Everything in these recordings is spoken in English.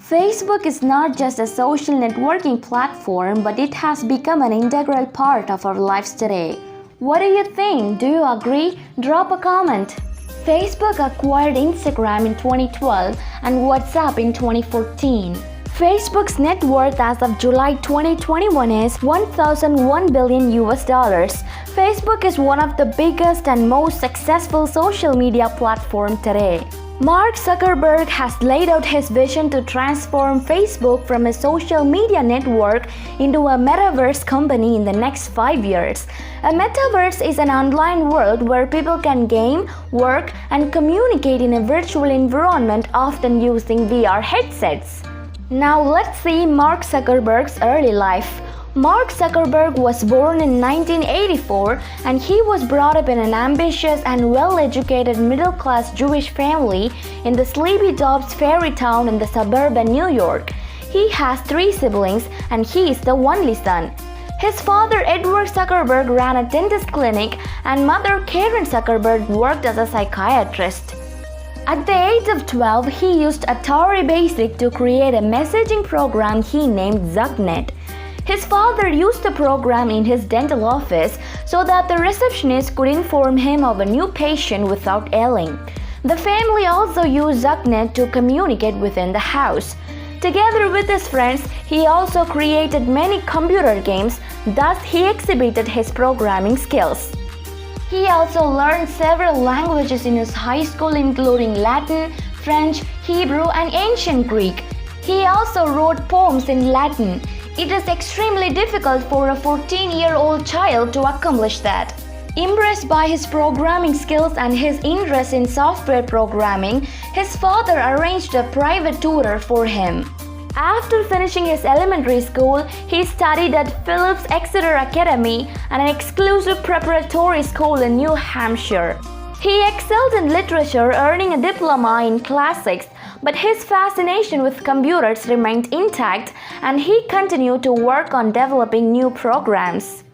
Facebook is not just a social networking platform, but it has become an integral part of our lives today. What do you think? Do you agree? Drop a comment. Facebook acquired Instagram in 2012 and WhatsApp in 2014. Facebook's net worth as of July 2021 is $1,001 billion. Facebook is one of the biggest and most successful social media platforms today. Mark Zuckerberg has laid out his vision to transform Facebook from a social media network into a metaverse company in the next 5 years. A metaverse is an online world where people can game, work, and communicate in a virtual environment, often using VR headsets. Now let's see Mark Zuckerberg's early life. Mark Zuckerberg was born in 1984 and he was brought up in an ambitious and well-educated middle-class Jewish family in the Sleepy Dobbs Ferry town in the suburban New York. He has 3 siblings and he is the only son. His father Edward Zuckerberg ran a dentist clinic and mother Karen Zuckerberg worked as a psychiatrist. At the age of 12, he used Atari Basic to create a messaging program he named ZuckNet. His father used the program in his dental office so that the receptionist could inform him of a new patient without yelling. The family also used ZuckNet to communicate within the house. Together with his friends, he also created many computer games, thus he exhibited his programming skills. He also learned several languages in his high school, including Latin, French, Hebrew, and Ancient Greek. He also wrote poems in Latin. It is extremely difficult for a 14-year-old child to accomplish that. Impressed by his programming skills and his interest in software programming, his father arranged a private tutor for him. After finishing his elementary school, he studied at Phillips Exeter Academy, an exclusive preparatory school in New Hampshire. He excelled in literature, earning a diploma in classics, but his fascination with computers remained intact and he continued to work on developing new programs.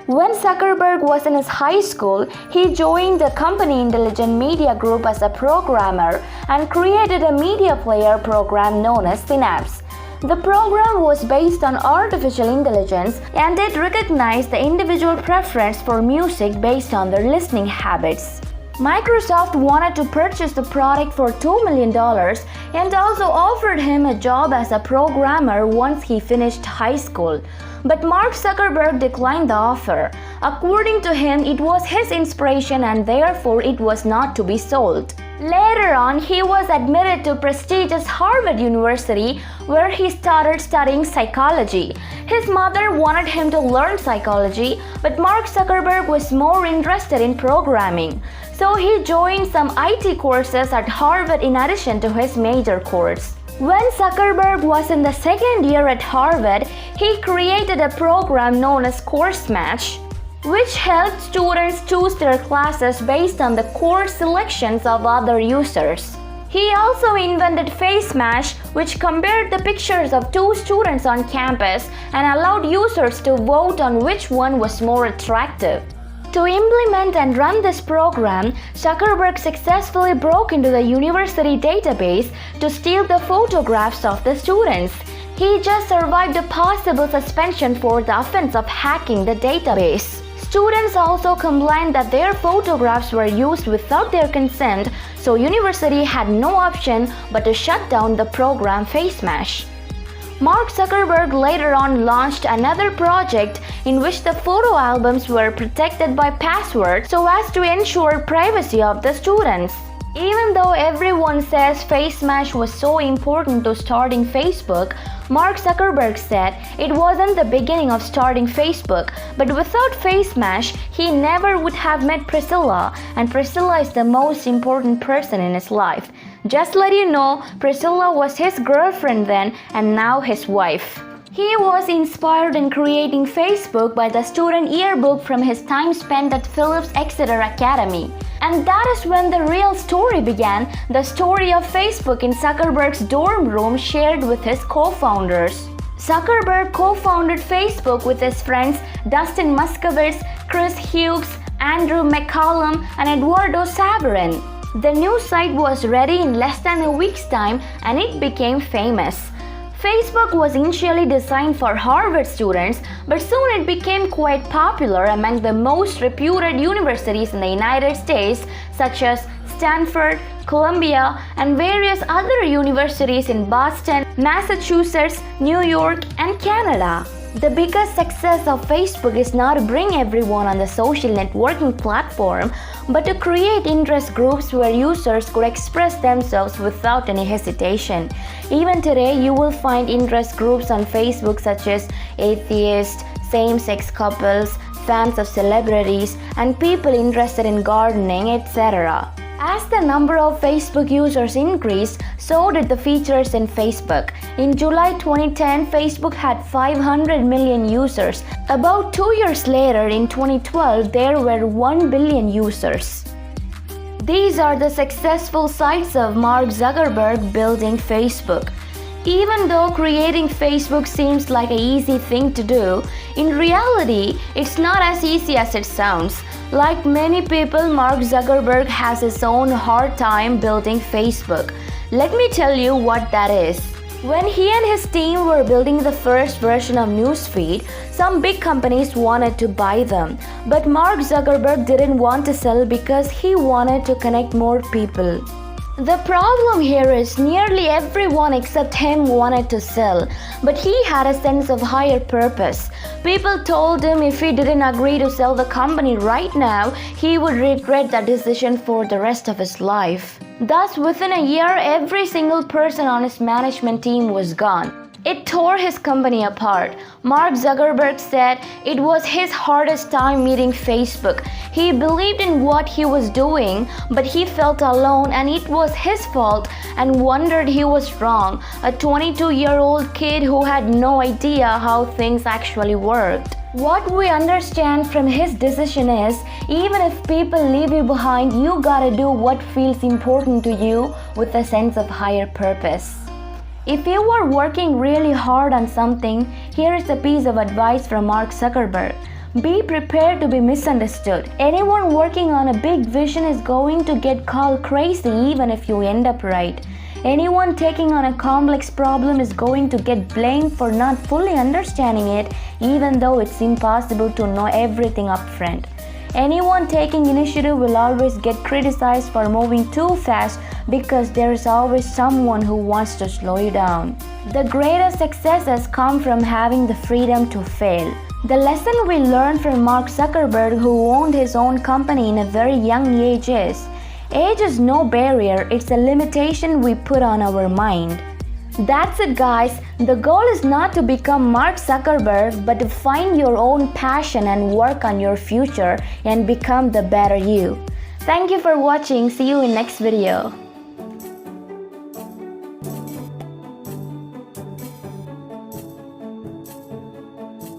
When Zuckerberg was in his high school, he joined the company Intelligent Media Group as a programmer and created a media player program known as Synapse. The program was based on artificial intelligence and it recognized the individual preference for music based on their listening habits. Microsoft wanted to purchase the product for $2 million and also offered him a job as a programmer once he finished high school. But Mark Zuckerberg declined the offer. According to him, it was his inspiration and therefore it was not to be sold. Later on, he was admitted to prestigious Harvard University where he started studying psychology. His mother wanted him to learn psychology, but Mark Zuckerberg was more interested in programming. So he joined some IT courses at Harvard in addition to his major course. When Zuckerberg was in the second year at Harvard, he created a program known as Course Match, which helped students choose their classes based on the course selections of other users. He also invented Face Match, which compared the pictures of 2 students on campus and allowed users to vote on which one was more attractive. To implement and run this program, Zuckerberg successfully broke into the university database to steal the photographs of the students. He just survived a possible suspension for the offense of hacking the database. Students also complained that their photographs were used without their consent, so university had no option but to shut down the program Face Match. Mark Zuckerberg later on launched another project in which the photo albums were protected by passwords so as to ensure privacy of the students. Even though everyone says Face Match was so important to starting Facebook, Mark Zuckerberg said it wasn't the beginning of starting Facebook, but without Face Match, he never would have met Priscilla, and Priscilla is the most important person in his life. Just let you know, Priscilla was his girlfriend then and now his wife. He was inspired in creating Facebook by the student yearbook from his time spent at Phillips Exeter Academy. And that is when the real story began, the story of Facebook in Zuckerberg's dorm room shared with his co-founders. Zuckerberg co-founded Facebook with his friends Dustin Moskovitz, Chris Hughes, Andrew McCallum, and Eduardo Saverin. The new site was ready in less than a week's time and it became famous. Facebook was initially designed for Harvard students, but soon it became quite popular among the most reputed universities in the United States, such as Stanford, Columbia, and various other universities in Boston, Massachusetts, New York, and Canada. The biggest success of Facebook is not to bring everyone on the social networking platform, but to create interest groups where users could express themselves without any hesitation. Even today, you will find interest groups on Facebook such as atheists, same-sex couples, fans of celebrities, and people interested in gardening, etc. As the number of Facebook users increased, so did the features in Facebook. In July 2010, Facebook had 500 million users. About 2 years later, in 2012, there were 1 billion users. These are the successful sites of Mark Zuckerberg building Facebook. Even though creating Facebook seems like an easy thing to do, in reality, it's not as easy as it sounds. Like many people, Mark Zuckerberg has his own hard time building Facebook. Let me tell you what that is. When he and his team were building the first version of Newsfeed, some big companies wanted to buy them. But Mark Zuckerberg didn't want to sell because he wanted to connect more people. The problem here is nearly everyone except him wanted to sell, but he had a sense of higher purpose. People told him if he didn't agree to sell the company right now, he would regret that decision for the rest of his life. Thus, within a year, every single person on his management team was gone. It tore his company apart. Mark Zuckerberg said it was his hardest time meeting Facebook. He believed in what he was doing, but he felt alone and it was his fault and wondered he was wrong. A 22-year-old kid who had no idea how things actually worked. What we understand from his decision is, even if people leave you behind, you gotta do what feels important to you with a sense of higher purpose. If you are working really hard on something, here is a piece of advice from Mark Zuckerberg. Be prepared to be misunderstood. Anyone working on a big vision is going to get called crazy even if you end up right. Anyone taking on a complex problem is going to get blamed for not fully understanding it, even though it's impossible to know everything up front. Anyone taking initiative will always get criticized for moving too fast because there is always someone who wants to slow you down. The greatest successes come from having the freedom to fail. The lesson we learned from Mark Zuckerberg, who owned his own company in a very young age is no barrier, it's a limitation we put on our mind. That's it, guys. The goal is not to become Mark Zuckerberg, but to find your own passion and work on your future and become the better you. Thank you for watching. See you in next video.